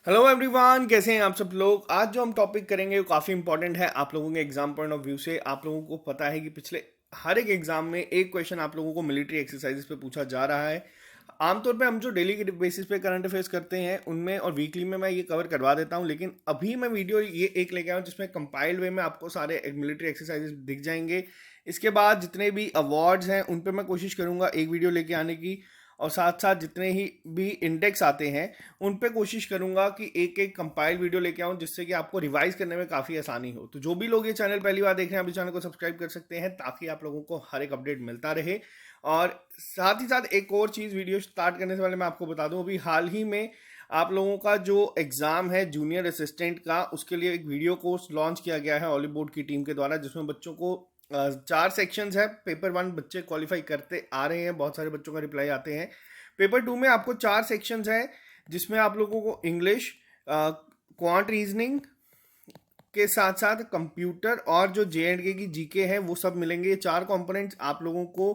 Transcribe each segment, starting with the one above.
Hello everyone, कैसे हैं आप सब लोग। आज जो हम टॉपिक करेंगे वो काफ़ी इंपॉर्टेंट है आप लोगों के एग्जाम पॉइंट ऑफ व्यू से। आप लोगों को पता है कि पिछले हर एक एग्जाम में एक क्वेश्चन आप लोगों को मिलिट्री एक्सरसाइजेस पे पूछा जा रहा है। आमतौर पे हम जो डेली के बेसिस पे करंट अफेयर्स करते हैं उनमें और वीकली में मैं ये कवर करवा देता हूँ, लेकिन अभी मैं वीडियो ये एक लेके आया हूँ जिसमें कंपाइल्ड वे में आपको सारे मिलिट्री एक्सरसाइजेस दिख जाएंगे। इसके बाद जितने भी अवार्ड्स हैं उन पे मैं कोशिश करूंगा एक वीडियो लेके आने की, और साथ साथ जितने ही भी इंडेक्स आते हैं उन पे कोशिश करूंगा कि एक एक कंपाइल वीडियो लेके आऊं, जिससे कि आपको रिवाइज करने में काफ़ी आसानी हो। तो जो भी लोग ये चैनल पहली बार देख रहे हैं अभी चैनल को सब्सक्राइब कर सकते हैं ताकि आप लोगों को हर एक अपडेट मिलता रहे। और साथ ही साथ एक और चीज़, वीडियो स्टार्ट करने से पहले मैं आपको बता दूं, अभी हाल ही में आप लोगों का जो एग्ज़ाम है जूनियर असिस्टेंट का, उसके लिए एक वीडियो कोर्स लॉन्च किया गया है ऑली बोर्ड की टीम के द्वारा, जिसमें बच्चों को 4 सेक्शंस है। पेपर 1 बच्चे क्वालिफाई करते आ रहे हैं, बहुत सारे बच्चों का रिप्लाई आते हैं। पेपर 2 में आपको 4 सेक्शंस है, जिसमें आप लोगों को इंग्लिश, क्वांट रीजनिंग के साथ साथ कंप्यूटर और जो जे&के की जीके है वो सब मिलेंगे। ये 4 कंपोनेंट्स आप लोगों को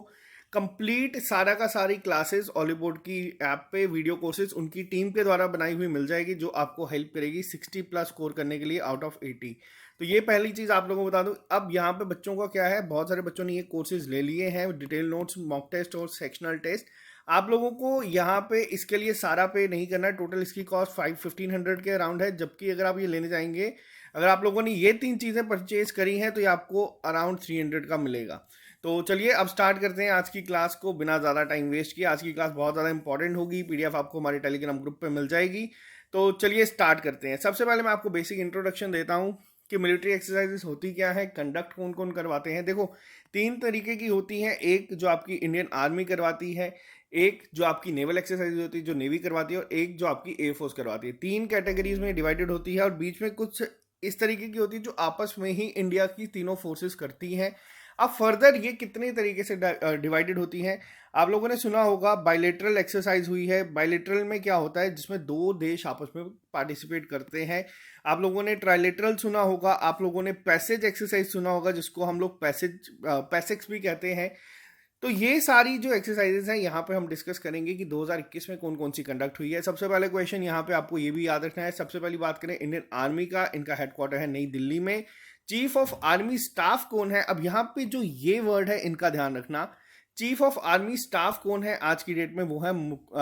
कंप्लीट सारा का सारी क्लासेस ऑलीबोर्ड की ऐप पे वीडियो कोर्सेज उनकी टीम के द्वारा बनाई हुई मिल जाएगी, जो आपको हेल्प करेगी 60+ स्कोर करने के लिए आउट ऑफ 80। तो ये पहली चीज़ आप लोगों को बता दूं। अब यहाँ पे बच्चों का क्या है, बहुत सारे बच्चों ने ये कोर्सेज ले लिए हैं, डिटेल नोट्स, मॉक टेस्ट और सेक्शनल टेस्ट। आप लोगों को यहाँ पे इसके लिए सारा पे नहीं करना है। टोटल इसकी कॉस्ट 1500 के अराउंड है, जबकि अगर आप ये लेने जाएंगे, अगर आप लोगों ने ये 3 चीज़ें परचेज करी हैं तो ये आपको अराउंड 300 का मिलेगा। तो चलिए अब स्टार्ट करते हैं आज की क्लास को बिना ज़्यादा टाइम वेस्ट किए। आज की क्लास बहुत ज़्यादा इंपॉर्टेंट होगी, पीडीएफ आपको हमारे टेलीग्राम ग्रुप पे मिल जाएगी। तो चलिए स्टार्ट करते हैं। सबसे पहले मैं आपको बेसिक इंट्रोडक्शन देता हूँ कि मिलिट्री एक्सरसाइजेस होती क्या है, कंडक्ट कौन कौन करवाते हैं। देखो, 3 तरीके की होती हैं। एक जो आपकी इंडियन आर्मी करवाती है, एक जो आपकी नेवल एक्सरसाइज होती है जो नेवी करवाती है, और एक जो आपकी एयरफोर्स करवाती है। 3 कैटेगरीज में डिवाइडेड होती है और बीच में कुछ इस तरीके की होती है जो आपस में ही इंडिया की तीनों फोर्सेस करती हैं। अब फर्दर ये कितने तरीके से डिवाइडेड होती हैं, आप लोगों ने सुना होगा बायलेटरल एक्सरसाइज हुई है। बायलेटरल में क्या होता है, जिसमें 2 देश आपस में पार्टिसिपेट करते हैं। आप लोगों ने ट्राइलेटरल सुना होगा, आप लोगों ने पैसेज एक्सरसाइज सुना होगा, जिसको हम लोग पैसेक्स भी कहते हैं। तो ये सारी जो एक्सरसाइजेज हैं यहाँ पे हम डिस्कस करेंगे कि 2021 में कौन कौन सी कंडक्ट हुई है। सबसे पहले क्वेश्चन यहाँ पे आपको ये भी याद रखना है। सबसे पहली बात करें इंडियन आर्मी का, इनका हेडक्वार्टर है नई दिल्ली में। चीफ ऑफ आर्मी स्टाफ कौन है, अब यहाँ पे जो ये वर्ड है इनका ध्यान रखना। चीफ ऑफ आर्मी स्टाफ कौन है आज की डेट में, वो है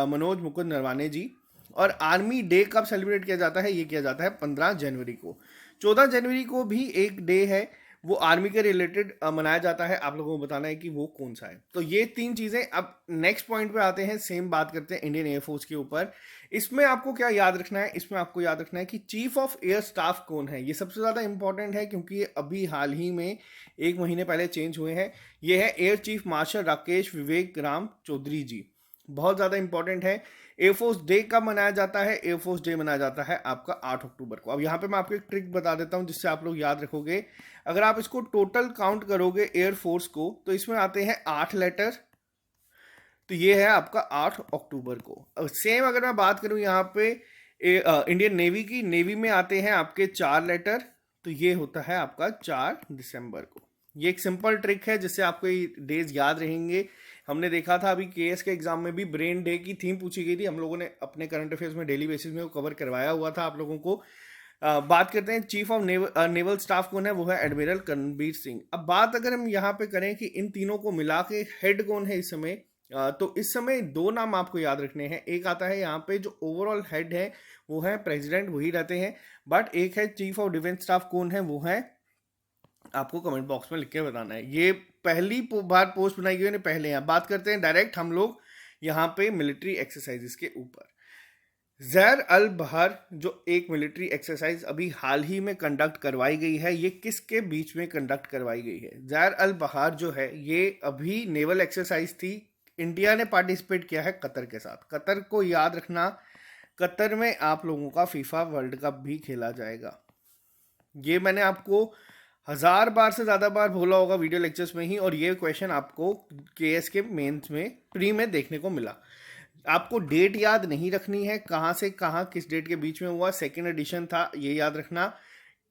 मनोज मुकुंद नरवाने जी। और आर्मी डे कब सेलिब्रेट किया जाता है, ये किया जाता है 15 जनवरी को। 14 जनवरी को भी एक डे है, वो आर्मी के रिलेटेड मनाया जाता है। आप लोगों को बताना है कि वो कौन सा है। तो ये 3 चीज़ें। अब नेक्स्ट पॉइंट पे आते हैं, सेम बात करते हैं इंडियन एयरफोर्स के ऊपर। इसमें आपको क्या याद रखना है, इसमें आपको याद रखना है कि चीफ ऑफ एयर स्टाफ कौन है। ये सबसे ज़्यादा इंपॉर्टेंट है क्योंकि ये अभी हाल ही में 1 महीने पहले चेंज हुए हैं। ये है एयर चीफ मार्शल राकेश विवेक राम चौधरी जी। बहुत ज़्यादा इंपॉर्टेंट है। एयरफोर्स डे कब मनाया जाता है, एयरफोर्स डे मनाया जाता है आपका 8 अक्टूबर को। अब यहाँ पे मैं आपको एक ट्रिक बता देता हूँ जिससे आप लोग याद रखोगे। अगर आप इसको टोटल काउंट करोगे एयरफोर्स को, तो इसमें आते हैं 8 लेटर। तो ये है आपका 8 अक्टूबर को। सेम अगर मैं बात करूँ यहाँ पे इंडियन नेवी की, नेवी में आते हैं आपके 4 लेटर। तो ये होता है आपका 4 दिसंबर को। ये एक सिंपल ट्रिक है जिससे आपको ये डेज याद रहेंगे। हमने देखा था अभी केएस के एग्जाम में भी ब्रेन डे की थीम पूछी गई थी, हम लोगों ने अपने करंट अफेयर्स में डेली बेसिस में वो कवर करवाया हुआ था आप लोगों को। बात करते हैं चीफ ऑफ नेवल स्टाफ कौन है, वो है एडमिरल करणबीर सिंह। अब बात अगर हम यहाँ पे करें कि इन तीनों को मिला के हेड कौन है इस समय, तो इस समय 2 नाम आपको याद रखने हैं। एक आता है यहाँ पे जो ओवरऑल हेड है वो है प्रेसिडेंट, वही रहते हैं। बट एक है चीफ ऑफ डिफेंस स्टाफ कौन है, वो है, आपको कमेंट बॉक्स में लिख के बताना है। ये पहली बार पोस्ट बनाई गई है पहले। यहाँ बात करते हैं डायरेक्ट हम लोग यहाँ पे मिलिट्री एक्सरसाइजेस के ऊपर। जैर अल बहर जो एक मिलिट्री एक्सरसाइज अभी हाल ही में कंडक्ट करवाई गई है, ये किसके बीच में कंडक्ट करवाई गई है। जैर अल बहर जो है ये अभी नेवल एक्सरसाइज थी। इंडिया ने पार्टिसिपेट किया है कतर के साथ। कतर को याद रखना, कतर में आप लोगों का फीफा वर्ल्ड कप भी खेला जाएगा। ये मैंने आपको 1000 बार से ज़्यादा बार बोला होगा वीडियो लेक्चर्स में ही, और ये क्वेश्चन आपको केएस के मेंस में प्री में देखने को मिला। आपको डेट याद नहीं रखनी है, कहाँ से कहाँ किस डेट के बीच में हुआ, सेकेंड एडिशन था, ये याद रखना।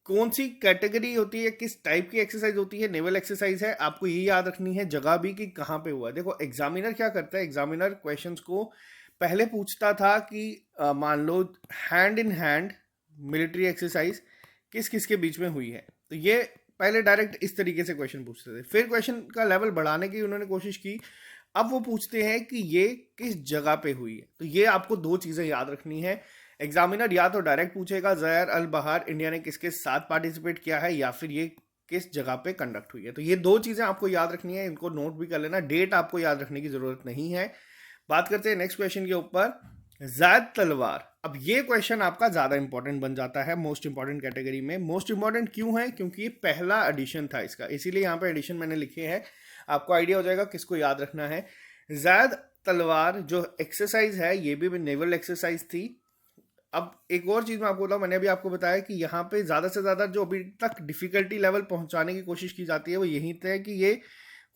कौन सी कैटेगरी होती है, किस टाइप की एक्सरसाइज होती है, नेवल एक्सरसाइज है, आपको ये याद रखनी है। जगह भी कि कहाँ पे हुआ। देखो एग्जामिनर क्या करता है, एग्जामिनर क्वेश्चंस को पहले पूछता था कि मान लो hand in hand military exercise किस किस के बीच में हुई है, तो ये पहले डायरेक्ट इस तरीके से क्वेश्चन पूछते थे। फिर क्वेश्चन का लेवल बढ़ाने की उन्होंने कोशिश की, अब वो पूछते हैं कि ये किस जगह पे हुई है। तो ये आपको दो चीजें याद रखनी है। एग्जामिनर या तो डायरेक्ट पूछेगा ज़ैर अल बहार इंडिया ने किसके साथ पार्टिसिपेट किया है, या फिर ये किस जगह पे कंडक्ट हुई है। तो ये दो चीजें आपको याद रखनी है, इनको नोट भी कर लेना। डेट आपको याद रखने की जरूरत नहीं है। बात करते हैं नेक्स्ट क्वेश्चन के ऊपर, ज़ैद तलवार। अब ये क्वेश्चन आपका ज्यादा इंपॉर्टेंट बन जाता है मोस्ट इंपॉर्टेंट कैटेगरी में। मोस्ट इंपॉर्टेंट क्यों है? क्योंकि ये पहला एडिशन था इसका, इसीलिए यहाँ पे एडिशन मैंने लिखे हैं। आपको आइडिया हो जाएगा किसको याद रखना है। ज़ैद तलवार जो एक्सरसाइज है ये भी नेवल एक्सरसाइज थी। अब एक और चीज मैं आपको बताऊं, मैंने अभी आपको बताया कि यहाँ पे ज्यादा से ज्यादा जो अभी तक डिफिकल्टी लेवल पहुंचाने की कोशिश की जाती है वो यही है कि ये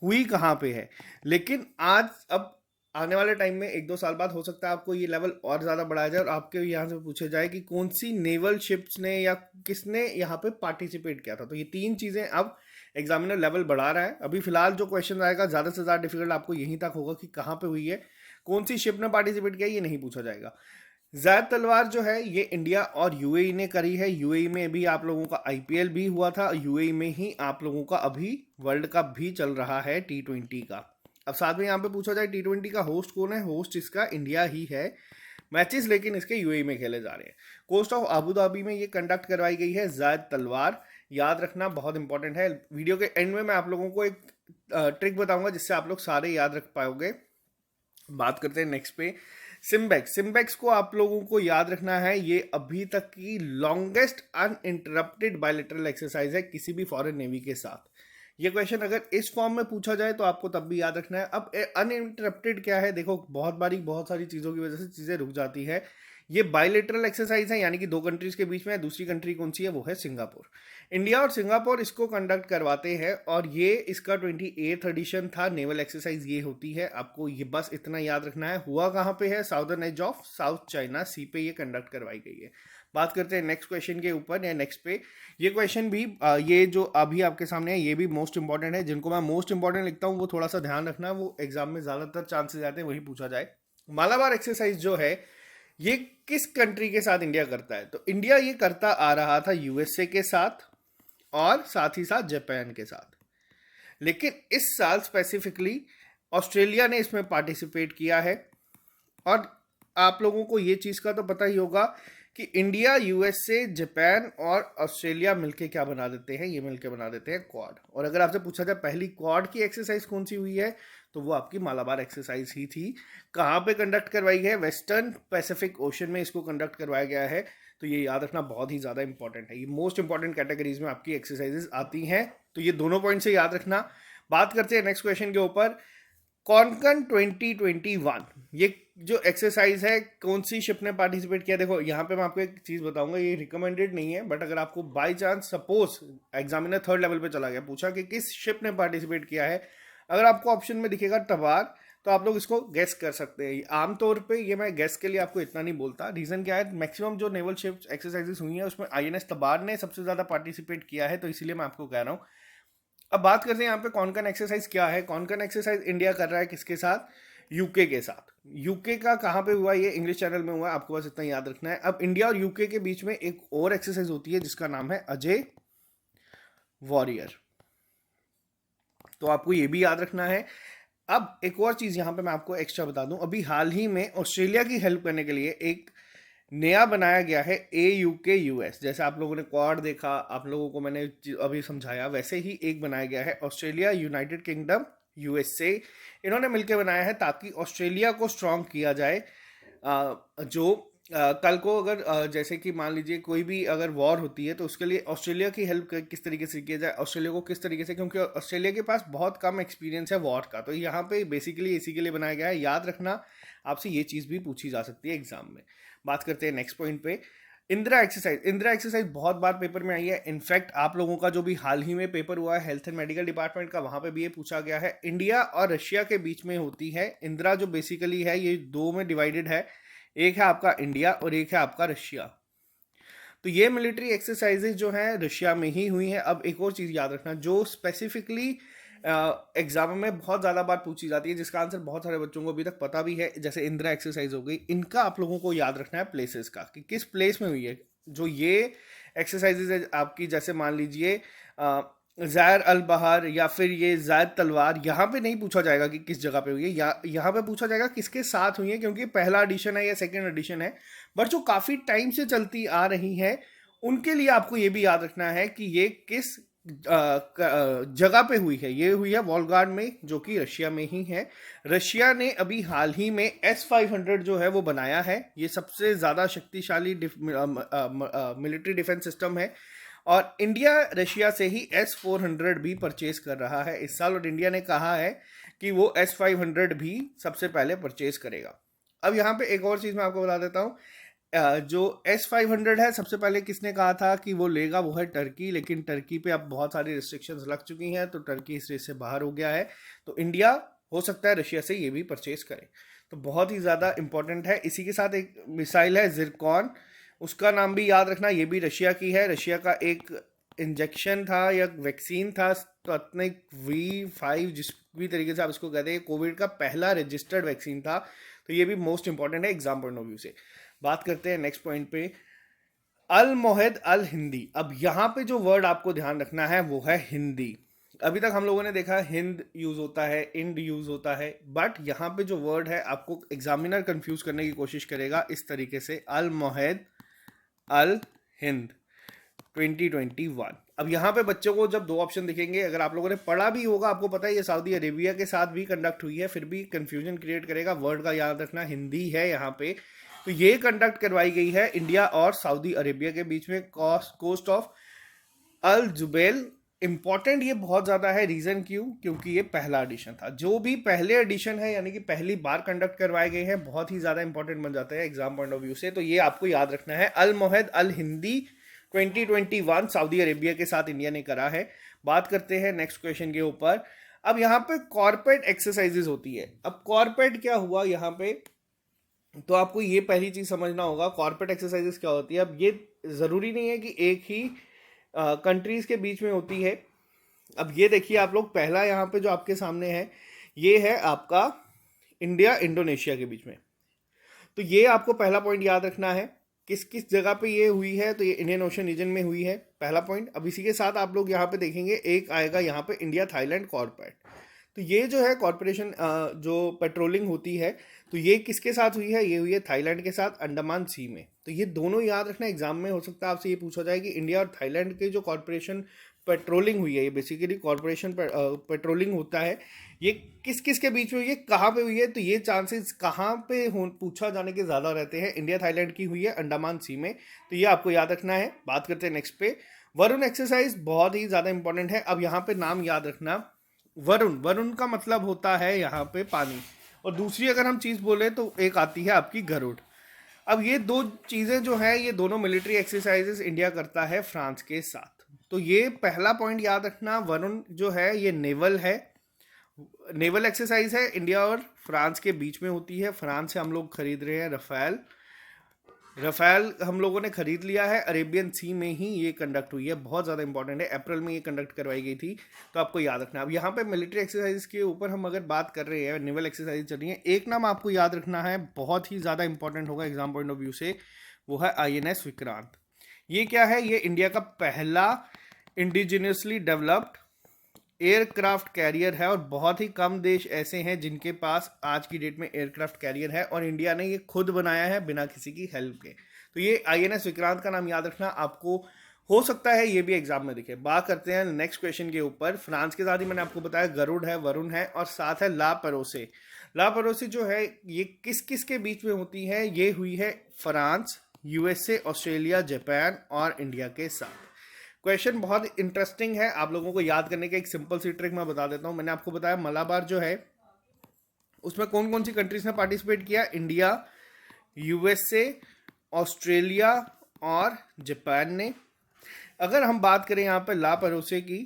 हुई कहाँ पे है। लेकिन आज अब आने वाले टाइम में 1-2 साल बाद हो सकता है आपको ये लेवल और ज्यादा बढ़ाया जाए और आपके यहाँ से पूछे जाए कि कौन सी नेवल शिप्स ने या किसने यहाँ पे पार्टिसिपेट किया था। तो ये तीन चीजें अब एग्जामिनर लेवल बढ़ा रहा है। अभी फिलहाल जो क्वेश्चन आएगा ज्यादा से ज्यादा डिफिकल्ट आपको यहीं तक होगा कि कहाँ पे हुई है, कौन सी शिप ने पार्टिसिपेट किया, ये नहीं पूछा जाएगा। ज़ैद तलवार जो है ये इंडिया और यूएई ने करी है। यूएई में भी आप लोगों का आईपीएल भी हुआ था, यूएई में ही आप लोगों का अभी वर्ल्ड कप भी चल रहा है T20 का। अब साथ में यहाँ पे पूछा जाए T20 का होस्ट कौन है, होस्ट इसका इंडिया ही है। मैचेस लेकिन इसके यूएई में खेले जा रहे हैं। कोस्ट ऑफ अबू धाबी में ये कंडक्ट करवाई गई है ज़ैद तलवार। याद रखना बहुत इंपॉर्टेंट है। वीडियो के एंड में मैं आप लोगों को एक ट्रिक बताऊंगा जिससे आप लोग सारे याद रख पाओगे। बात करते हैं नेक्स्ट पे, सिम्बेक्स। सिम्बेक्स को आप लोगों को याद रखना है, ये अभी तक की लॉन्गेस्ट अनइंटरप्टेड बायलैटरल एक्सरसाइज है किसी भी फॉरेन नेवी के साथ। ये क्वेश्चन अगर इस फॉर्म में पूछा जाए तो आपको तब भी याद रखना है। अब अनइंटरप्टेड क्या है, देखो बहुत बारी बहुत सारी चीज़ों की वजह से चीज़ें रुक जाती है। ये बायलैटरल एक्सरसाइज है, यानी कि दो कंट्रीज के बीच में है। दूसरी कंट्री कौन सी है, वो है सिंगापुर। इंडिया और सिंगापुर इसको कंडक्ट करवाते हैं और ये इसका 28th एडिशन था। नेवल एक्सरसाइज ये होती है, आपको ये बस इतना याद रखना है। हुआ कहाँ पे है, southern edge of South China Sea पे ये कंडक्ट करवाई गई है। बात करते हैं नेक्स्ट क्वेश्चन के ऊपर या नेक्स्ट पे। ये क्वेश्चन भी ये जो अभी आपके सामने है ये भी मोस्ट इंपॉर्टेंट है। जिनको मैं मोस्ट इंपॉर्टेंट लिखता हूँ वो थोड़ा सा ध्यान रखना, वो एग्जाम में ज्यादातर चांसेस आते हैं वही पूछा जाए। मालाबार एक्सरसाइज जो है ये किस कंट्री के साथ इंडिया करता है, तो इंडिया ये करता आ रहा था यूएसए के साथ और साथ ही साथ जापान के साथ। लेकिन इस साल स्पेसिफिकली ऑस्ट्रेलिया ने इसमें पार्टिसिपेट किया है। और आप लोगों को ये चीज़ का तो पता ही होगा कि इंडिया, यूएसए, जापान और ऑस्ट्रेलिया मिलके क्या बना देते हैं, ये मिलके बना देते हैं क्वाड। और अगर आपसे पूछा जाए पहली क्वाड की एक्सरसाइज कौन सी हुई है, तो वो आपकी मालाबार एक्सरसाइज ही थी। कहाँ पे कंडक्ट करवाई है, वेस्टर्न पैसिफिक ओशन में इसको कंडक्ट करवाया गया है। तो ये याद रखना बहुत ही ज़्यादा इंपॉर्टेंट है। ये मोस्ट इंपॉर्टेंट कैटेगरीज में आपकी एक्सरसाइजेज आती हैं, तो ये दोनों पॉइंट से याद रखना। बात करते हैं नेक्स्ट क्वेश्चन के ऊपर, कॉनकन 2021 ये जो एक्सरसाइज है कौन सी शिप ने पार्टिसिपेट किया। देखो यहाँ पे मैं आपको एक चीज़ बताऊंगा, ये रिकमेंडेड नहीं है, बट अगर आपको by chance suppose examiner third level पे चला गया, पूछा कि किस शिप ने पार्टिसिपेट किया है, अगर आपको ऑप्शन में दिखेगा तबार, तो आप लोग इसको गेस कर सकते हैं। आमतौर पे ये मैं गेस के लिए आपको इतना नहीं बोलता। रीज़न क्या है, मैक्सिमम जो नेवल शिप एक्सरसाइजेस हुई हैं उसमें आईएनएस तबार ने सबसे ज़्यादा पार्टिसिपेट किया है, तो इसीलिए मैं आपको कह रहा हूँ। अब बात करते हैं यहाँ पे कॉनकन एक्सरसाइज क्या है। कॉनकन एक्सरसाइज इंडिया कर रहा है किसके साथ, यूके के साथ। यूके का कहाँ पे हुआ, ये इंग्लिश चैनल में हुआ है, आपको बस इतना याद रखना है। अब इंडिया और यूके के बीच में एक और एक्सरसाइज होती है जिसका नाम है अजय वॉरियर, तो आपको ये भी याद रखना है। अब एक और चीज यहाँ पे मैं आपको एक्स्ट्रा बता दूं, अभी हाल ही में ऑस्ट्रेलिया की हेल्प करने के लिए एक नया बनाया गया है AUKUS। जैसे आप लोगों ने क्वाड देखा, आप लोगों को मैंने अभी समझाया, वैसे ही एक बनाया गया है ऑस्ट्रेलिया, यूनाइटेड किंगडम, USA। इन्होंने मिलकर बनाया है ताकि ऑस्ट्रेलिया को स्ट्रॉन्ग किया जाए। कल को अगर जैसे कि मान लीजिए कोई भी अगर वॉर होती है तो उसके लिए ऑस्ट्रेलिया की हेल्प किस तरीके से किया जाए, ऑस्ट्रेलिया को किस तरीके से, क्योंकि ऑस्ट्रेलिया के पास बहुत कम एक्सपीरियंस है वॉर का। तो यहाँ पे बेसिकली इसी के लिए बनाया गया है। याद रखना, आपसे ये चीज़ भी पूछी जा सकती है एग्जाम में। बात करते हैं नेक्स्ट पॉइंट पे, इंदिरा एक्सरसाइज। इंदिरा एक्सरसाइज बहुत बार पेपर में आई है। इनफैक्ट आप लोगों का जो भी हाल ही में पेपर हुआ है हेल्थ एंड मेडिकल डिपार्टमेंट का, वहां पे भी ये पूछा गया है। इंडिया और रशिया के बीच में होती है। इंदिरा जो बेसिकली है ये दो में डिवाइडेड है, एक है आपका इंडिया और एक है आपका रशिया। तो ये मिलिट्री एक्सरसाइजेज जो है रशिया में ही हुई है। अब एक और चीज याद रखना, जो स्पेसिफिकली एग्जाम में बहुत ज़्यादा बार पूछी जाती है, जिसका आंसर बहुत सारे बच्चों को अभी तक पता भी है, जैसे इंदिरा एक्सरसाइज हो गई। इनका आप लोगों को याद रखना है प्लेसेस का, कि किस प्लेस में हुई है। जो ये एक्सरसाइजेज है आपकी, जैसे मान लीजिए ज़ैर अल बहार या फिर ये ज़ैद तलवार, यहाँ पे नहीं पूछा जाएगा कि किस जगह पे हुई है, यहाँ पे पूछा जाएगा किसके साथ हुई है, क्योंकि पहला एडिशन है या सेकेंड एडिशन है। बट जो काफ़ी टाइम से चलती आ रही है, उनके लिए आपको ये भी याद रखना है कि ये किस जगह पे हुई है। ये हुई है वॉलगार्ड में, जो कि रशिया में ही है। रशिया ने अभी हाल ही में S-500 जो है वो बनाया है। ये सबसे ज़्यादा शक्तिशाली मिलिट्री डिफेंस सिस्टम है, और इंडिया रशिया से ही S-400 भी परचेज कर रहा है इस साल, और इंडिया ने कहा है कि वो S-500 भी सबसे पहले परचेज करेगा। अब यहाँ पे एक और चीज़ मैं आपको बता देता हूँ। जो S-500 है, सबसे पहले किसने कहा था कि वो लेगा, वो है टर्की। लेकिन टर्की पे अब बहुत सारी रिस्ट्रिक्शंस लग चुकी हैं, तो टर्की इस रेस से बाहर हो गया है। तो इंडिया हो सकता है रशिया से ये भी परचेज करे, तो बहुत ही ज़्यादा इंपॉर्टेंट है। इसी के साथ एक मिसाइल है जिरकॉन, उसका नाम भी याद रखना, ये भी रशिया की है। रशिया का एक इंजेक्शन था या वैक्सीन था, स्पुतनिक V5, जिस भी तरीके से आप इसको कहते हैं, कोविड का पहला रजिस्टर्ड वैक्सीन था। तो ये भी मोस्ट इंपॉर्टेंट है एग्जाम पॉइंट ऑफ व्यू से। बात करते हैं नेक्स्ट पॉइंट पे, अल मोहद अल हिंदी। अब यहाँ पे जो वर्ड आपको ध्यान रखना है वो है हिंदी। अभी तक हम लोगों ने देखा हिंद यूज होता है, इंड यूज होता है, बट यहाँ पे जो वर्ड है आपको एग्जामिनर कंफ्यूज करने की कोशिश करेगा इस तरीके से, अल मोहद अल हिंद 2021। अब यहाँ पे बच्चों को जब दो ऑप्शन दिखेंगे, अगर आप लोगों ने पढ़ा भी होगा, आपको पता है ये सऊदी अरेबिया के साथ भी कंडक्ट हुई है, फिर भी कंफ्यूजन क्रिएट करेगा। वर्ड का याद रखना, हिंदी है यहाँ पे। तो ये कंडक्ट करवाई गई है इंडिया और सऊदी अरेबिया के बीच में, coast of Al Jubail. Important ये बहुत ज़्यादा है, रीज़न क्यों, क्योंकि ये पहला एडिशन था। जो भी पहले एडिशन है, यानी कि पहली बार कंडक्ट करवाए गए हैं, बहुत ही ज़्यादा इंपॉर्टेंट बन जाते हैं एग्जाम पॉइंट ऑफ व्यू से। तो ये आपको याद रखना है, अल मोहद अल हिंदी 2021 सऊदी अरेबिया के साथ इंडिया ने करा है। बात करते हैं नेक्स्ट क्वेश्चन के ऊपर। अब यहाँ पे कॉर्पोरेट एक्सरसाइजेज होती है। अब कॉर्पोरेट क्या हुआ यहाँ पे, तो आपको ये पहली चीज समझना होगा, कॉर्पोरेट एक्सरसाइजेस क्या होती है। अब ये जरूरी नहीं है कि एक ही कंट्रीज के बीच में होती है। अब ये देखिए आप लोग, पहला यहाँ पे जो आपके सामने है, ये है आपका इंडिया इंडोनेशिया के बीच में। तो ये आपको पहला पॉइंट याद रखना है, किस किस जगह पे ये हुई है। तो ये इंडियन ओशन रीजन में हुई है, पहला पॉइंट। अब इसी के साथ आप लोग यहाँ पे देखेंगे, एक आएगा यहाँ पे इंडिया थाईलैंड कॉर्पोरेट। तो ये जो है कॉर्पोरेशन जो पेट्रोलिंग होती है, तो ये किसके साथ हुई है, ये हुई है थाईलैंड के साथ, अंडमान सी में। तो ये दोनों याद रखना, एग्जाम में हो सकता है आपसे ये पूछा जाए कि इंडिया और थाईलैंड के जो कॉर्पोरेशन पेट्रोलिंग हुई है, ये बेसिकली कॉर्पोरेशन पेट्रोलिंग होता है, ये किस किस के बीच में हुई है, कहाँ पे हुई है। तो ये चांसेस कहाँ पे पूछा जाने के ज़्यादा रहते हैं, इंडिया थाईलैंड की हुई है अंडमान सी में। तो ये आपको याद रखना है। बात करते हैं नेक्स्ट पे, वरुण एक्सरसाइज बहुत ही ज़्यादा इंपॉर्टेंट है। अब यहाँ पे नाम याद रखना, वरुण, वरुण का मतलब होता है यहाँ पे पानी, और दूसरी अगर हम चीज़ बोले तो एक आती है आपकी गरुड़। अब ये दो चीज़ें जो है, ये दोनों मिलिट्री एक्सरसाइजेस इंडिया करता है फ्रांस के साथ। तो ये पहला पॉइंट याद रखना, वरुण जो है ये नेवल है, नेवल एक्सरसाइज है, इंडिया और फ्रांस के बीच में होती है। फ्रांस से हम लोग खरीद रहे हैं रफेल, रफेल हम लोगों ने खरीद लिया है, अरेबियन सी में ही ये कंडक्ट हुई है, बहुत ज़्यादा इंपॉर्टेंट है, अप्रैल में ये कंडक्ट करवाई गई थी। तो आपको याद रखना। अब यहाँ पे मिलिट्री एक्सरसाइज के ऊपर हम अगर बात कर रहे हैं, नेवल एक्सरसाइज चल रही है, एक नाम आपको याद रखना है, बहुत ही ज़्यादा इंपॉर्टेंट होगा एग्जाम पॉइंट ऑफ व्यू से, वो है INS विक्रांत। ये क्या है, ये इंडिया का पहला इंडिजिनियसली डेवलप्ड एयरक्राफ्ट कैरियर है, और बहुत ही कम देश ऐसे हैं जिनके पास आज की डेट में एयरक्राफ्ट कैरियर है, और इंडिया ने ये खुद बनाया है बिना किसी की हेल्प के। तो ये INS विक्रांत का नाम याद रखना, आपको हो सकता है ये भी एग्जाम में दिखे। बात करते हैं नेक्स्ट क्वेश्चन के ऊपर। फ्रांस के साथ ही मैंने आपको बताया गरुड़ है, वरुण है, और साथ है ला परोसे। ला परोसे जो है ये किस किस के बीच में होती है, ये हुई है फ्रांस, USA, ऑस्ट्रेलिया, जापान और इंडिया के साथ। क्वेश्चन बहुत इंटरेस्टिंग है, आप लोगों को याद करने का एक सिंपल सी ट्रिक मैं बता देता हूँ। मैंने आपको बताया मलाबार जो है, उसमें कौन कौन सी कंट्रीज ने पार्टिसिपेट किया, इंडिया, USA, ऑस्ट्रेलिया और जापान ने। अगर हम बात करें यहाँ पे ला परोसे की,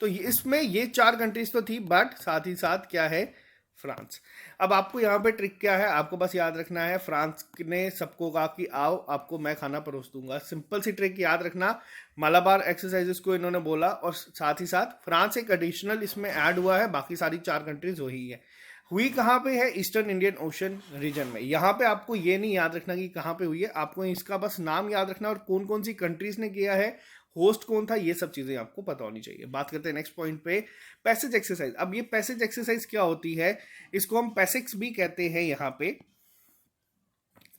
तो इसमें ये 4 कंट्रीज तो थी, बट साथ ही साथ क्या है, फ्रांस। अब आपको यहाँ पे ट्रिक क्या है, आपको बस याद रखना है फ्रांस ने सबको कहा कि आओ आपको मैं खाना परोस दूंगा। सिंपल सी ट्रिक याद रखना, मालाबार एक्सरसाइजेस को इन्होंने बोला और साथ ही साथ फ्रांस एक एडिशनल इसमें ऐड हुआ है, बाकी सारी 4 कंट्रीज वही है। हुई कहाँ पे है, ईस्टर्न इंडियन ओशन रीजन में। यहाँ पे आपको ये नहीं याद रखना कि कहाँ पे हुई है, आपको इसका बस नाम याद रखना और कौन कौन सी कंट्रीज ने किया है, होस्ट कौन था, ये सब चीजें आपको पता होनी चाहिए। बात करते हैं नेक्स्ट पॉइंट पे, पैसेज एक्सरसाइज। अब ये पैसेज एक्सरसाइज क्या होती है, इसको हम पैसिक्स भी कहते हैं यहाँ पे।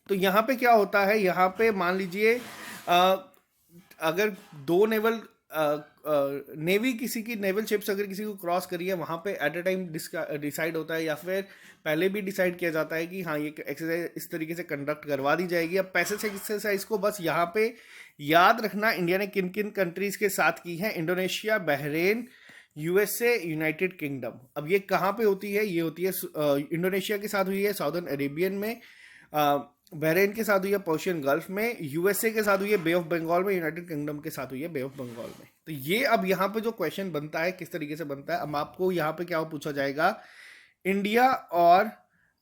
तो यहाँ पे क्या होता है, यहाँ पे मान लीजिए अगर दो नेवल नेवी किसी की नेवल शिप्स अगर किसी को क्रॉस करी है, वहां पे एट अ टाइम डिसाइड होता है या फिर पहले भी डिसाइड किया जाता है कि हाँ ये एक्सरसाइज इस तरीके से कंडक्ट करवा दी जाएगी। अब पैसेज एक्सरसाइज को बस यहाँ पे याद रखना इंडिया ने किन किन कंट्रीज के साथ की है, Indonesia, Bahrain, USA, United kingdom. अब ये कहाँ पे होती है, ये होती है इंडोनेशिया के साथ हुई है साउदर्न अरेबियन में, बहरेन के साथ हुई है पर्शियन गल्फ में, यूएसए के साथ हुई है बे ऑफ बंगाल में, यूनाइटेड किंगडम के साथ हुई है बे ऑफ बंगाल में। तो ये अब यहाँ पे जो क्वेश्चन बनता है किस तरीके से बनता है, अब आपको यहाँ पे क्या पूछा जाएगा, इंडिया और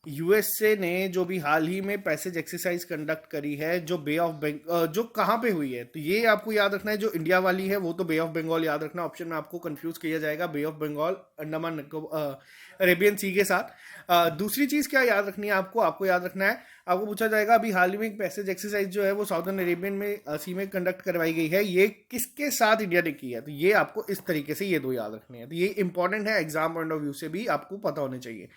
यूएसए ने जो भी हाल ही में पैसेज एक्सरसाइज कंडक्ट करी है, जो बे ऑफ बंगाल जो कहाँ पे हुई है, तो ये आपको याद रखना है। जो इंडिया वाली है वो तो बे ऑफ बंगाल याद रखना, ऑप्शन में आपको कंफ्यूज किया जाएगा बे ऑफ बंगाल अंडमान अरेबियन सी के साथ। दूसरी चीज क्या याद रखनी है आपको याद रखना है, आपको पूछा जाएगा अभी हाल ही में एक पैसेज एक्सरसाइज जो है वो साउदर्न अरेबियन में सी में कंडक्ट करवाई गई है, ये किसके साथ इंडिया ने की है, तो ये आपको इस तरीके से ये दो याद रखने हैं। तो ये इंपॉर्टेंट है, एग्जाम पॉइंट ऑफ व्यू से भी आपको पता होने चाहिए।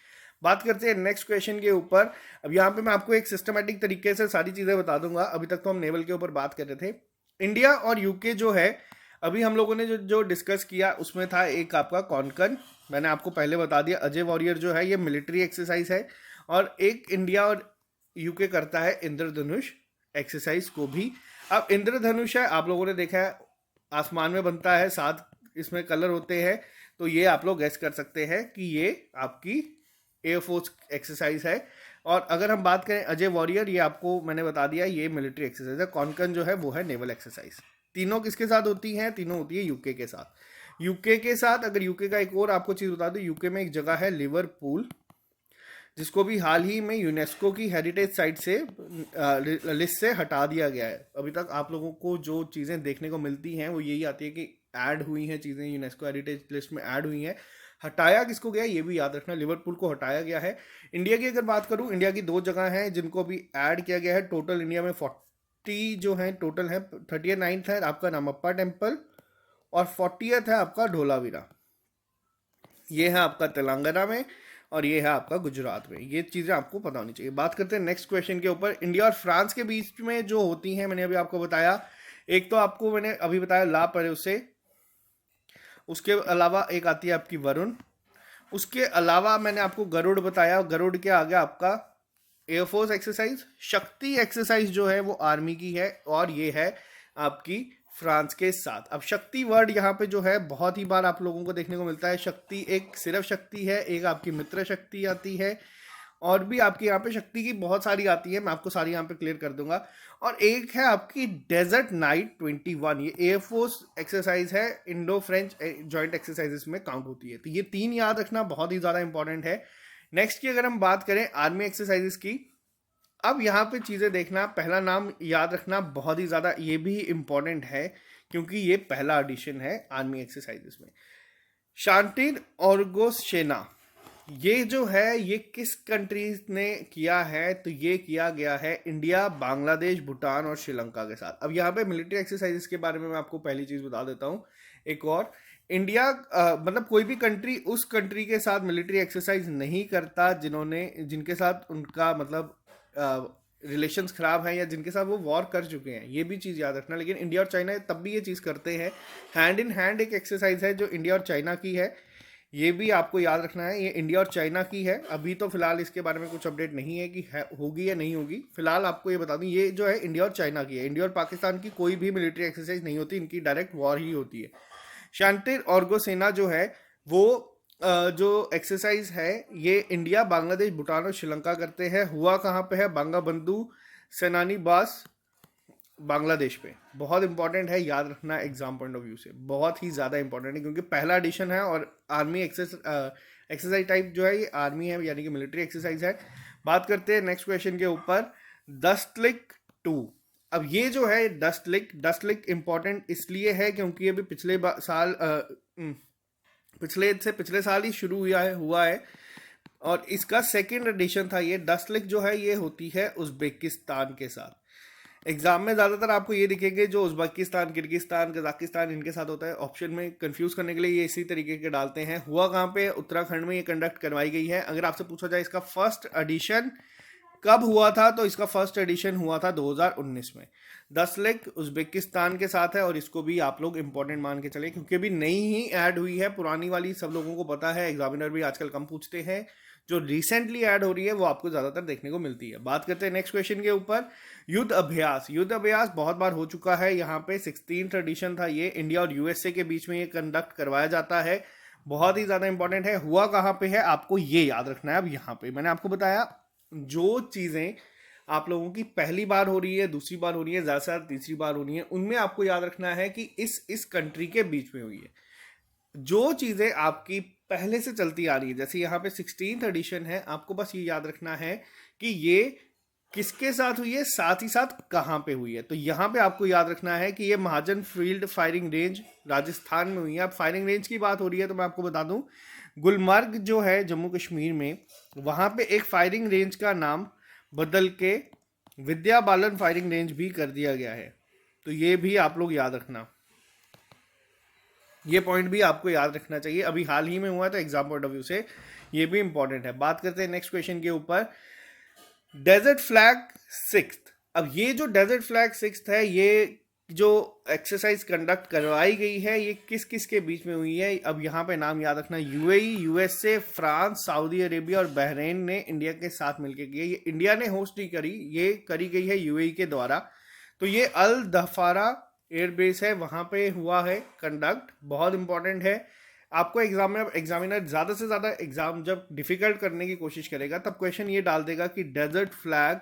बात करते हैं नेक्स्ट क्वेश्चन के ऊपर। अब यहाँ पे मैं आपको एक सिस्टमेटिक तरीके से सारी चीजें बता दूंगा। अभी तक तो हम नेवल के ऊपर बात कर रहे थे। इंडिया और यूके जो है, अभी हम लोगों ने जो डिस्कस किया उसमें था एक आपका कॉन्कन, मैंने आपको पहले बता दिया। अजय वॉरियर जो है ये मिलिट्री एक्सरसाइज है, और एक इंडिया और यूके करता है इंद्रधनुष एक्सरसाइज को भी। अब इंद्रधनुष है, आप लोगों ने देखा है आसमान में बनता है, 7 इसमें कलर होते हैं, तो ये आप लोग गेस कर सकते हैं कि ये आपकी एयरफोर्स एक्सरसाइज है। और अगर हम बात करें अजय वॉरियर, ये आपको मैंने बता दिया ये मिलिट्री एक्सरसाइज है। कॉन्कन जो है वो है नेवल एक्सरसाइज। तीनों किसके साथ होती हैं, तीनों होती है यूके के साथ। यूके के साथ, अगर यूके का एक और आपको चीज बता दूं, यूके में एक जगह है लिवरपूल, जिसको भी हाल ही में यूनेस्को की हेरिटेज साइट से लिस्ट से हटा दिया गया है। अभी तक आप लोगों को जो चीज़ें देखने को मिलती हैं वो यही आती है कि ऐड हुई हैं चीज़ें, यूनेस्को हेरिटेज लिस्ट में ऐड हुई हैं। हटाया किसको गया ये भी याद रखना, लिवरपूल को हटाया गया है। इंडिया की अगर बात करूं, इंडिया की 2 जगह हैं जिनको भी ऐड किया गया है। टोटल इंडिया में 40 जो है टोटल है। 39th है आपका नामप्पा टेम्पल, और 40th है आपका ढोलावीरा। ये है आपका तेलंगाना में, और ये है आपका गुजरात में। ये चीज़ें आपको पता होनी चाहिए। बात करते हैं नेक्स्ट क्वेश्चन के ऊपर। इंडिया और फ्रांस के बीच में जो होती हैं, मैंने अभी आपको बताया, एक तो आपको मैंने अभी बताया ला परोसे, उसके अलावा एक आती है आपकी वरुण, उसके अलावा मैंने आपको गरुड़ बताया। गरुड़ के आगे आपका एयरफोर्स एक्सरसाइज। शक्ति एक्सरसाइज जो है वो आर्मी की है, और ये है आपकी फ्रांस के साथ। अब शक्ति वर्ड यहाँ पे जो है बहुत ही बार आप लोगों को देखने को मिलता है। शक्ति एक सिर्फ शक्ति है, एक आपकी मित्र शक्ति आती है, और भी आपकी यहाँ पे शक्ति की बहुत सारी आती है, मैं आपको सारी यहाँ पे क्लियर कर दूंगा। और एक है आपकी डेजर्ट नाइट 21, ये एयरफोर्स एक्सरसाइज है, इंडो फ्रेंच जॉइंट एक्सरसाइजेस में काउंट होती है। तो ये 3 याद रखना बहुत ही ज़्यादा इंपॉर्टेंट है। नेक्स्ट की अगर हम बात करें आर्मी एक्सरसाइजेस की, अब यहाँ पे चीज़ें देखना, पहला नाम याद रखना बहुत ही ज़्यादा ये भी इम्पॉर्टेंट है, क्योंकि ये पहला एडिशन है आर्मी एक्सरसाइजेस में। शांतिन ऑर्गोसेना, ये जो है ये किस कंट्रीज ने किया है, तो ये किया गया है इंडिया, बांग्लादेश, भूटान और श्रीलंका के साथ। अब यहाँ पे मिलिट्री एक्सरसाइजेस के बारे में मैं आपको पहली चीज़ बता देता हूँ एक और। इंडिया मतलब कोई भी कंट्री उस कंट्री के साथ मिलिट्री एक्सरसाइज नहीं करता जिनके साथ उनका मतलब रिलेशंस खराब हैं, या जिनके साथ वो वॉर कर चुके हैं, ये भी चीज़ याद रखना। लेकिन इंडिया और चाइना तब भी ये चीज़ करते हैं। हैंड इन हैंड एक एक्सरसाइज है जो इंडिया और चाइना की है, ये भी आपको याद रखना है। ये इंडिया और चाइना की है। अभी तो फिलहाल इसके बारे में कुछ अपडेट नहीं है कि होगी या नहीं होगी। फिलहाल आपको ये बता दूं, ये जो है इंडिया और चाइना की है। इंडिया और पाकिस्तान की कोई भी मिलिट्री एक्सरसाइज नहीं होती, इनकी डायरेक्ट वॉर ही होती है। शांतिर ऑर्गोसेना जो है वो जो एक्सरसाइज है ये इंडिया, बांग्लादेश, भूटान और श्रीलंका करते हैं। हुआ कहाँ पे है, बांगाबंधु सेनानी बास बांग्लादेश पे। बहुत इंपॉर्टेंट है, याद रखना एग्जाम पॉइंट ऑफ व्यू से बहुत ही ज़्यादा इंपॉर्टेंट है, क्योंकि पहला एडिशन है और आर्मी एक्सरसाइज टाइप जो है ये आर्मी है, यानी कि मिलिट्री एक्सरसाइज है। बात करते हैं नेक्स्ट क्वेश्चन के ऊपर, डस्टलिक 2। अब ये जो है डस्टलिक इंपॉर्टेंट इसलिए है क्योंकि ये भी पिछले साल ही शुरू हुआ है और इसका सेकेंड एडिशन था। ये डस्टलिक जो है ये होती है उज्बेकिस्तान के साथ। एग्जाम में ज़्यादातर आपको ये दिखेंगे जो उज्बेकिस्तान, किर्गिस्तान, कजाकिस्तान इनके साथ होता है। ऑप्शन में कंफ्यूज करने के लिए ये इसी तरीके के डालते हैं। हुआ कहाँ पे? उत्तराखंड में ये कंडक्ट करवाई गई है। अगर आपसे पूछा जाए इसका फर्स्ट एडिशन कब हुआ था, तो इसका फर्स्ट एडिशन हुआ था 2019 में। डस्टलिक उज्बेकिस्तान के साथ है और इसको भी आप लोग इंपॉर्टेंट मान के चले क्योंकि अभी नई ही ऐड हुई है। पुरानी वाली सब लोगों को पता है, एग्जामिनर भी आजकल कम पूछते हैं। जो रिसेंटली ऐड हो रही है वो आपको ज्यादातर देखने को मिलती है। बात करते हैं नेक्स्ट क्वेश्चन के ऊपर, युद्ध अभ्यास बहुत बार हो चुका है। यहाँ पे 16th एडिशन था ये। इंडिया और यूएसए के बीच में ये कंडक्ट करवाया जाता है। बहुत ही ज्यादा इंपॉर्टेंट है। हुआ कहाँ पे है आपको ये याद रखना है। अब यहाँ पे मैंने आपको बताया जो चीजें आप लोगों की पहली बार हो रही है, दूसरी बार हो रही है, ज्यादा से ज्यादा तीसरी बार हो रही है, उनमें आपको याद रखना है कि इस कंट्री के बीच में हुई है। जो चीजें आपकी पहले से चलती आ रही है, जैसे यहाँ पे 16th एडिशन है, आपको बस ये याद रखना है कि ये किसके साथ हुई है, साथ ही साथ कहाँ पे हुई है। तो यहाँ पे आपको याद रखना है कि ये महाजन फील्ड फायरिंग रेंज राजस्थान में हुई है। अब फायरिंग रेंज की बात हो रही है तो मैं आपको बता दूं, गुलमर्ग जो है जम्मू कश्मीर में, वहाँ पे एक फायरिंग रेंज का नाम बदल के विद्या बालन फायरिंग रेंज भी कर दिया गया है। तो ये भी आप लोग याद रखना, ये पॉइंट भी आपको याद रखना चाहिए। अभी हाल ही में हुआ था, एग्जाम पॉइंट ऑफ व्यू से ये भी इंपॉर्टेंट है। बात करते हैं नेक्स्ट क्वेश्चन के ऊपर, डेजर्ट फ्लैग 6th। अब ये जो डेजर्ट फ्लैग 6th है, ये जो एक्सरसाइज कंडक्ट करवाई गई है, ये किस किस के बीच में हुई है। अब यहाँ पे नाम याद रखना, UAE, USA, France, Saudi Arabia और बहरीन ने इंडिया के साथ मिलकर किया। ये इंडिया ने होस्ट नहीं करी, ये करी गई है यूएई के द्वारा। तो ये अल दफारा एयरबेस है, वहां पे हुआ है कंडक्ट। बहुत इंपॉर्टेंट है। आपको एग्जाम में एग्जामिनर ज्यादा से ज्यादा एग्जाम जब डिफिकल्ट करने की कोशिश करेगा तब क्वेश्चन ये डाल देगा कि डेजर्ट फ्लैग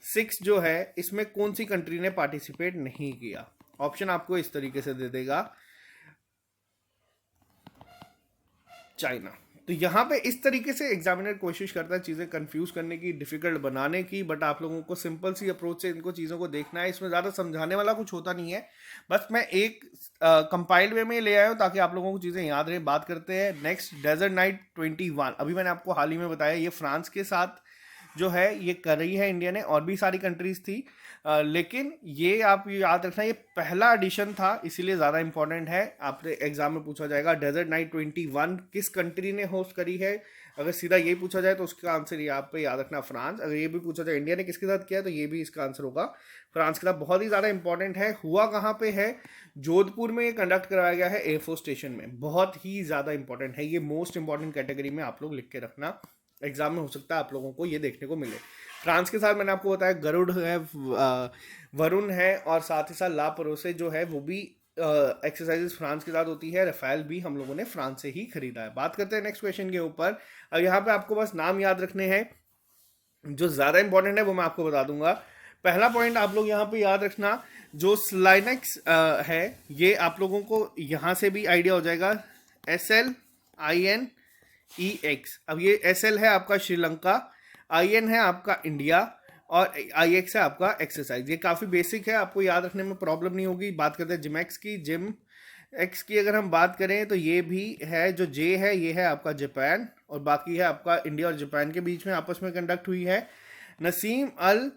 6 जो है इसमें कौन सी कंट्री ने पार्टिसिपेट नहीं किया। ऑप्शन आपको इस तरीके से दे देगा, चाइना। तो यहाँ पे इस तरीके से एग्जामिनर कोशिश करता है चीज़ें कंफ्यूज करने की, डिफिकल्ट बनाने की, बट आप लोगों को सिंपल सी अप्रोच से इनको चीज़ों को देखना है। इसमें ज़्यादा समझाने वाला कुछ होता नहीं है, बस मैं एक कंपाइल्ड वे में ले आया हूँ ताकि आप लोगों को चीज़ें याद रहे। बात करते हैं नेक्स्ट, डेजर्ट नाइट 21। अभी मैंने आपको हाल ही में बताया, ये फ्रांस के साथ जो है ये कर रही है इंडिया ने, और भी सारी कंट्रीज थी, लेकिन ये आप याद रखना ये पहला एडिशन था, इसीलिए ज़्यादा इंपॉर्टेंट है। आपसे एग्जाम में पूछा जाएगा डेजर्ट नाइट 21 किस कंट्री ने होस्ट करी है। अगर सीधा यही पूछा जाए तो उसका आंसर ये आप पे याद रखना फ्रांस। अगर ये भी पूछा जाए इंडिया ने किसके साथ किया तो ये भी इसका आंसर होगा फ्रांस के साथ। बहुत ही ज़्यादा इंपॉर्टेंट है। हुआ कहाँ पे है? जोधपुर में ये कंडक्ट करवाया गया है एयरफोर्स स्टेशन में। बहुत ही ज़्यादा इंपॉर्टेंट है, ये मोस्ट इंपॉर्टेंट कैटेगरी में आप लोग लिख के रखना, एग्जाम में हो सकता है आप लोगों को ये देखने को मिले। फ्रांस के साथ मैंने आपको बताया गरुड़ है, वरुण है, और साथ ही साथ ला परोसे जो है वो भी एक्सरसाइजेस फ्रांस के साथ होती है। रफेल भी हम लोगों ने फ्रांस से ही खरीदा है। बात करते हैं नेक्स्ट क्वेश्चन के ऊपर। अब यहाँ पे आपको बस नाम याद रखने हैं, जो ज़्यादा इंपॉर्टेंट है वो मैं आपको बता दूंगा। पहला पॉइंट आप लोग यहाँ पे याद रखना, जो स्लाइनेक्स है ये आप लोगों को यहाँ से भी आइडिया हो जाएगा, SLINEX। अब ये SL है आपका श्रीलंका, IN है आपका इंडिया, और IX है आपका एक्सरसाइज। ये काफ़ी बेसिक है, आपको याद रखने में प्रॉब्लम नहीं होगी। बात करते हैं जिमएक्स की। जिम एक्स की अगर हम बात करें तो ये भी है, जो जे है ये है आपका जापान, और बाकी है आपका इंडिया और जापान के बीच में आपस में कंडक्ट हुई है। नसीम अल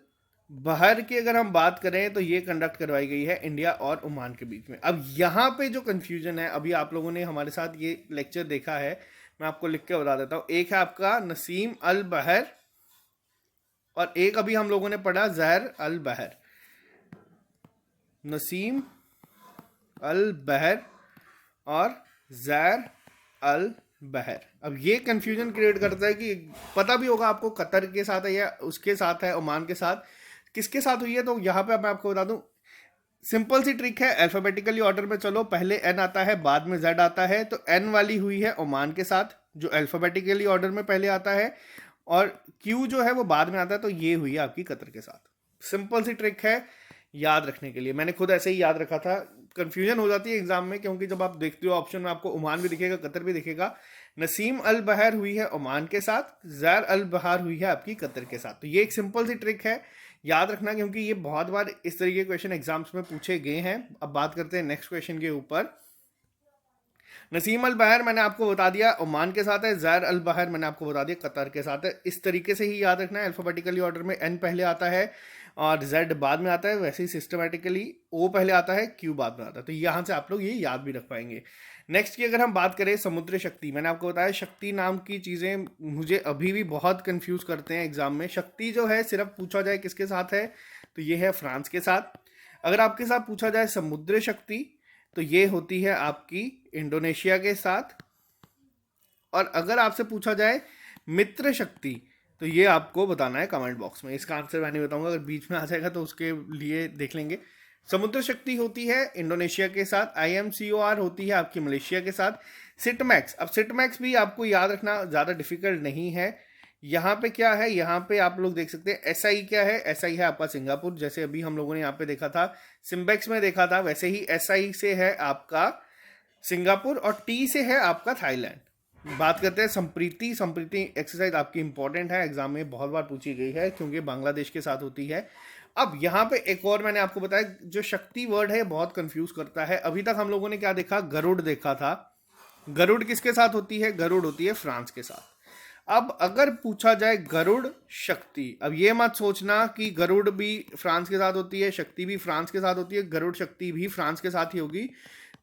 बहर की अगर हम बात करें तो ये कंडक्ट करवाई गई है इंडिया और ओमान के बीच में। अब यहाँ पे जो कंफ्यूजन है, अभी आप लोगों ने हमारे साथ ये लेक्चर देखा है, मैं आपको लिख के बता देता हूँ। एक है आपका नसीम अल बहर, और एक अभी हम लोगों ने पढ़ा जहर अल बहर। नसीम अल बहर और जहर अल बहर। अब ये कंफ्यूजन क्रिएट करता है कि पता भी होगा आपको कतर के साथ है या उसके साथ है, ओमान के साथ, किसके साथ हुई है। तो यहाँ पे मैं आपको बता दूं, सिंपल सी ट्रिक है, अल्फाबेटिकली ऑर्डर में चलो, पहले एन आता है बाद में जेड आता है, तो एन वाली हुई है ओमान के साथ जो अल्फाबेटिकली ऑर्डर में पहले आता है, और क्यू जो है वो बाद में आता है, तो ये हुई है आपकी कतर के साथ। सिंपल सी ट्रिक है याद रखने के लिए, मैंने खुद ऐसे ही याद रखा था। कंफ्यूजन हो जाती है एग्जाम में, क्योंकि जब आप देखते हो ऑप्शन में आपको ओमान भी दिखेगा, कतर भी दिखेगा, नसीम अल बहर हुई है ओमान के साथ, ज़ैर अल बहर हुई है आपकी कतर के साथ। तो ये एक सिंपल सी ट्रिक है, याद रखना, क्योंकि ये बहुत बार इस तरीके के क्वेश्चन एग्जाम्स में पूछे गए हैं। अब बात करते हैं नेक्स्ट क्वेश्चन के ऊपर। नसीम अल बहर मैंने आपको बता दिया ओमान के साथ है, ज़ैर अल बहर मैंने आपको बता दिया कतर के साथ है। इस तरीके से ही याद रखना है, अल्फाबेटिकली ऑर्डर में एन पहले आता है और जेड बाद में आता है, वैसे ही सिस्टमेटिकली ओ पहले आता है, क्यू बाद में आता है। तो यहाँ से आप लोग ये याद भी रख पाएंगे। नेक्स्ट की अगर हम बात करें समुद्र शक्ति, मैंने आपको बताया शक्ति नाम की चीज़ें मुझे अभी भी बहुत कंफ्यूज करते हैं एग्जाम में। शक्ति जो है सिर्फ पूछा जाए किसके साथ है, तो ये है फ्रांस के साथ। अगर आपके साथ पूछा जाए समुद्र शक्ति, तो ये होती है आपकी इंडोनेशिया के साथ। और अगर आपसे पूछा जाए मित्र शक्ति, तो ये आपको बताना है कमेंट बॉक्स में। इसका आंसर मैं नहीं बताऊंगा, अगर बीच में आ जाएगा तो उसके लिए देख लेंगे। समुद्र शक्ति होती है इंडोनेशिया के साथ, IMCOR होती है आपकी मलेशिया के साथ। सिटमैक्स, अब सिटमैक्स भी आपको याद रखना ज़्यादा डिफिकल्ट नहीं है। यहाँ पे क्या है, यहाँ पे आप लोग देख सकते हैं SI क्या है, SI है आपका सिंगापुर, जैसे अभी हम लोगों ने यहाँ पे देखा था सिम्बेक्स में देखा था, वैसे ही SI से है आपका सिंगापुर और T से है आपका थाईलैंड। बात करते हैं संप्रीति। संप्रीति एक्सरसाइज आपकी इंपॉर्टेंट है, एग्जाम में बहुत बार पूछी गई है क्योंकि बांग्लादेश के साथ होती है। अब यहाँ पे एक और मैंने आपको बताया, जो शक्ति वर्ड है बहुत कंफ्यूज करता है। अभी तक हम लोगों ने क्या देखा, गरुड़ देखा था। गरुड़ किसके साथ होती है, गरुड़ होती है फ्रांस के साथ। अब अगर पूछा जाए गरुड़ शक्ति, अब ये मत सोचना कि गरुड़ भी फ्रांस के साथ होती है, शक्ति भी फ्रांस के साथ होती है, गरुड़ शक्ति भी फ्रांस के साथ ही होगी,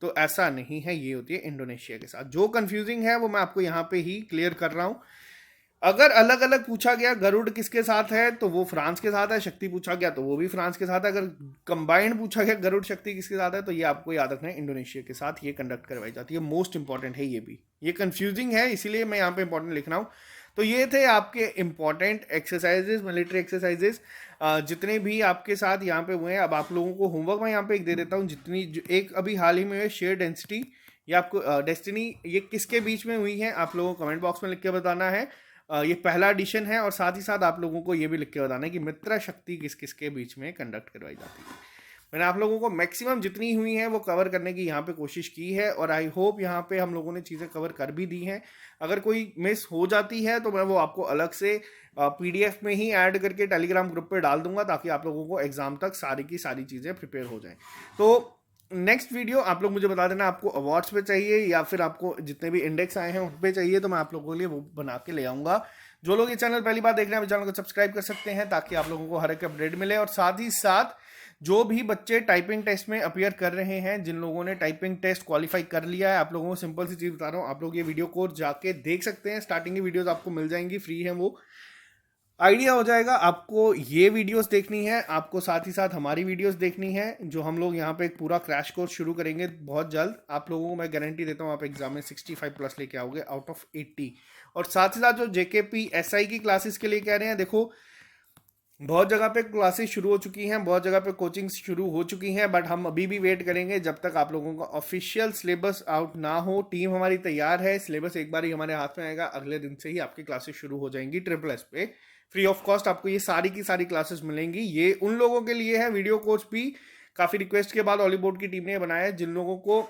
तो ऐसा नहीं है, ये होती है इंडोनेशिया के साथ। जो कंफ्यूजिंग है वो मैं आपको यहाँ पे ही क्लियर कर रहा हूँ। अगर अलग अलग पूछा गया गरुड़ किसके साथ है, तो वो फ्रांस के साथ है, शक्ति पूछा गया तो वो भी फ्रांस के साथ है। अगर कंबाइंड पूछा गया गरुड़ शक्ति किसके साथ है, तो ये आपको याद रखना है इंडोनेशिया के साथ ये कंडक्ट करवाई जाती है। मोस्ट इंपॉर्टेंट है ये भी, ये कंफ्यूजिंग है इसीलिए मैं यहाँ पे इंपॉर्टेंट लिख रहा हूँ। तो ये थे आपके इंपॉर्टेंट एक्सरसाइजेज, मिलिट्री एक्सरसाइजेज जितने भी आपके साथ यहाँ पे हुए हैं। अब आप लोगों को होमवर्क मैं यहाँ पे एक दे देता हूँ, जितनी एक अभी हाल ही में शेयर डेंसिटी या आपको डेस्टिनी, ये किसके बीच में हुई है आप लोगों को कमेंट बॉक्स में लिख के बताना है। ये पहला एडिशन है और साथ ही साथ आप लोगों को ये भी लिख के बताना है कि मित्र शक्ति किस किस के बीच में कंडक्ट करवाई जाती है। मैंने आप लोगों को मैक्सिमम जितनी हुई है वो कवर करने की यहाँ पे कोशिश की है और आई होप यहाँ पे हम लोगों ने चीज़ें कवर कर भी दी हैं। अगर कोई मिस हो जाती है तो मैं वो आपको अलग से PDF में ही ऐड करके टेलीग्राम ग्रुप पे डाल दूंगा, ताकि आप लोगों को एग्जाम तक सारी की सारी चीज़ें प्रिपेयर हो जाएं। तो नेक्स्ट वीडियो आप लोग मुझे बता देना आपको अवार्ड्स पे चाहिए या फिर आपको जितने भी इंडेक्स आए हैं उन पे चाहिए, तो मैं आप लोगों के लिए वो बना के ले आऊँगा। जो लोग ये चैनल पहली बार देख रहे हैं चैनल को सब्सक्राइब कर सकते हैं, ताकि आप लोगों को हर एक अपडेट मिले। और साथ ही साथ जो भी बच्चे टाइपिंग टेस्ट में अपीयर कर रहे हैं, जिन लोगों ने टाइपिंग टेस्ट क्वालिफाई कर लिया है, आप लोगों को सिंपल सी चीज़ बता रहा हूँ, आप लोग ये वीडियो कोर्स जाके देख सकते हैं। स्टार्टिंग की वीडियोस आपको मिल जाएंगी, फ्री है, वो आइडिया हो जाएगा आपको ये वीडियोस देखनी है, आपको साथ ही साथ हमारी वीडियोस देखनी है, जो हम लोग यहाँ पे एक पूरा क्रैश कोर्स शुरू करेंगे बहुत जल्द। आप लोगों को मैं गारंटी देता हूँ आप एग्जाम में 65 प्लस लेके आओगे आउट ऑफ 80। और साथ ही साथ जो JKP SI की क्लासेस के लिए कह रहे हैं, देखो बहुत जगह पे क्लासेस शुरू हो चुकी हैं, बहुत जगह पे कोचिंग शुरू हो चुकी हैं, बट हम अभी भी वेट करेंगे जब तक आप लोगों का ऑफिशियल सिलेबस आउट ना हो। टीम हमारी तैयार है, सिलेबस एक बार ही हमारे हाथ में आएगा, अगले दिन से ही आपकी क्लासेस शुरू हो जाएंगी SSS पे। फ्री ऑफ कॉस्ट आपको ये सारी की सारी क्लासेस मिलेंगी। ये उन लोगों के लिए है, वीडियो कोर्स भी काफ़ी रिक्वेस्ट के बाद हॉलीवुड की टीम ने बनाया है, जिन लोगों को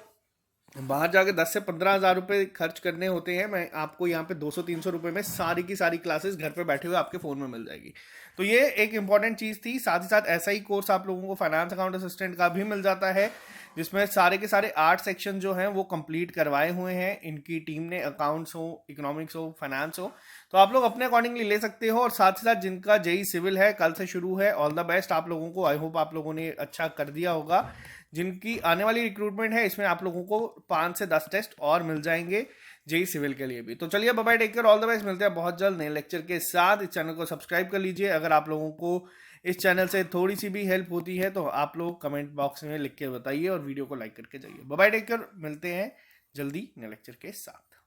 बाहर जाके 10 से 15 हज़ार रुपये खर्च करने होते हैं। मैं आपको यहाँ पे 200-300 रुपये में सारी की सारी क्लासेस घर पे बैठे हुए आपके फ़ोन में मिल जाएगी। तो ये एक इंपॉर्टेंट चीज़ थी। साथ ही साथ ऐसा ही कोर्स आप लोगों को फाइनेंस अकाउंट असिस्टेंट का भी मिल जाता है, जिसमें सारे के सारे 8 सेक्शन जो हैं वो कंप्लीट करवाए हुए हैं इनकी टीम ने। अकाउंट्स हो, इकोनॉमिक्स हो, फाइनेंस हो, तो आप लोग अपने अकॉर्डिंगली ले सकते हो। और साथ ही साथ जिनका JEE सिविल है, कल से शुरू है, ऑल द बेस्ट आप लोगों को। आई होप आप लोगों ने अच्छा कर दिया होगा। जिनकी आने वाली रिक्रूटमेंट है, इसमें आप लोगों को 5 से 10 टेस्ट और मिल जाएंगे JEE सिविल के लिए भी। तो चलिए bye bye, take care, all the best. मिलते हैं बहुत जल्द नए लेक्चर के साथ। इस चैनल को सब्सक्राइब कर लीजिए। अगर आप लोगों को इस चैनल से थोड़ी सी भी हेल्प होती है तो आप लोग कमेंट बॉक्स में लिख के बताइए और वीडियो को लाइक करके जाइए। बाय बाय, टेक केयर, मिलते हैं जल्दी नए लेक्चर के साथ।